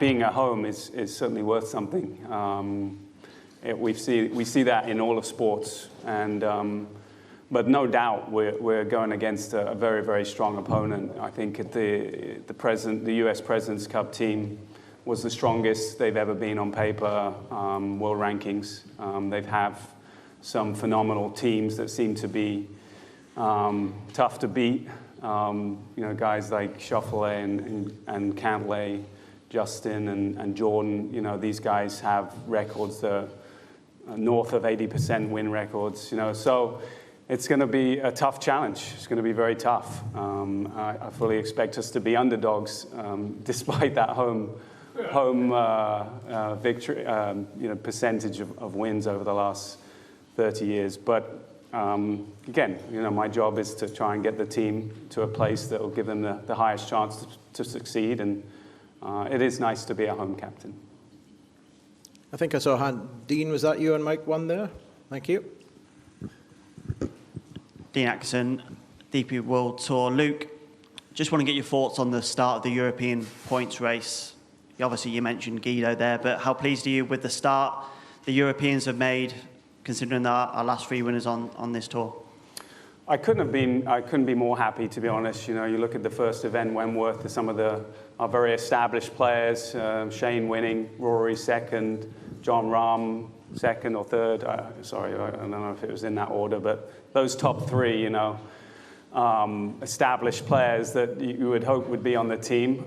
being at home is certainly worth something. We see that in all of sports, and but no doubt we're going against a very, very strong opponent. I think the U.S. President's Cup team was the strongest they've ever been on paper, world rankings. They have some phenomenal teams that seem to be tough to beat. Guys like Schauffele and Cantlay, Justin and Jordan. These guys have records that are north of 80% win records. So it's going to be a tough challenge. It's going to be very tough. I fully expect us to be underdogs, despite that home victory, percentage of wins over the last 30 years. But again, my job is to try and get the team to a place that will give them the highest chance to succeed. And it is nice to be a home captain. I think I saw a hand. Dean, was that you and Mike 1 there? Thank you. Dean Atkinson, DP World Tour. Luke, just want to get your thoughts on the start of the European points race. Obviously, you mentioned Guido there, but how pleased are you with the start the Europeans have made, considering our last 3 winners on this tour? I couldn't be more happy, to be honest. You look at the first event, Wentworth, some of our very established players, Shane winning, Rory second, John Rahm second or third. Sorry, I don't know if it was in that order, but those top 3, established players that you would hope would be on the team,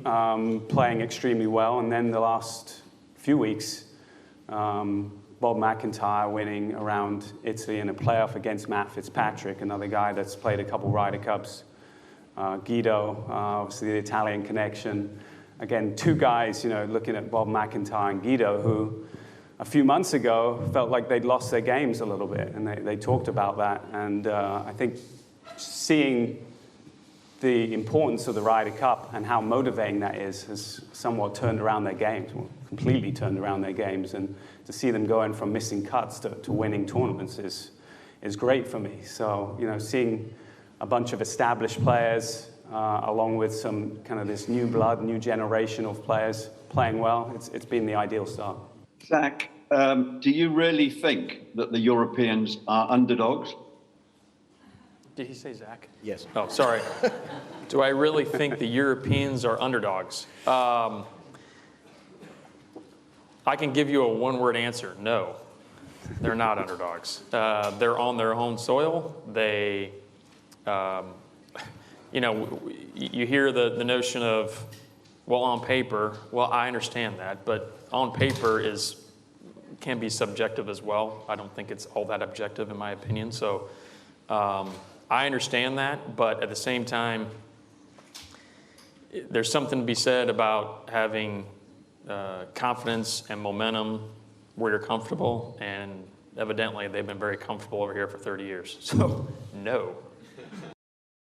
playing extremely well. And then the last few weeks, Bob McIntyre winning around Italy in a playoff against Matt Fitzpatrick, another guy that's played a couple Ryder Cups. Guido, obviously the Italian connection. Again, 2 guys, looking at Bob McIntyre and Guido, who a few months ago felt like they'd lost their games a little bit, and they talked about that. And I think seeing the importance of the Ryder Cup and how motivating that is has somewhat turned around their games, well, completely turned around their games. And to see them going from missing cuts to winning tournaments is great for me. So, seeing a bunch of established players along with some kind of this new blood, new generation of players playing well, it's been the ideal start. Zach, do you really think that the Europeans are underdogs? Did he say Zach? Yes. Oh, sorry. Do I really think the Europeans are underdogs? I can give you a one-word answer. No, they're not underdogs. They're on their own soil. They, you hear the notion of, well, on paper. Well, I understand that, but on paper can be subjective as well. I don't think it's all that objective, in my opinion. So I understand that, but at the same time, there's something to be said about having confidence and momentum where you're comfortable, and evidently they've been very comfortable over here for 30 years. So no,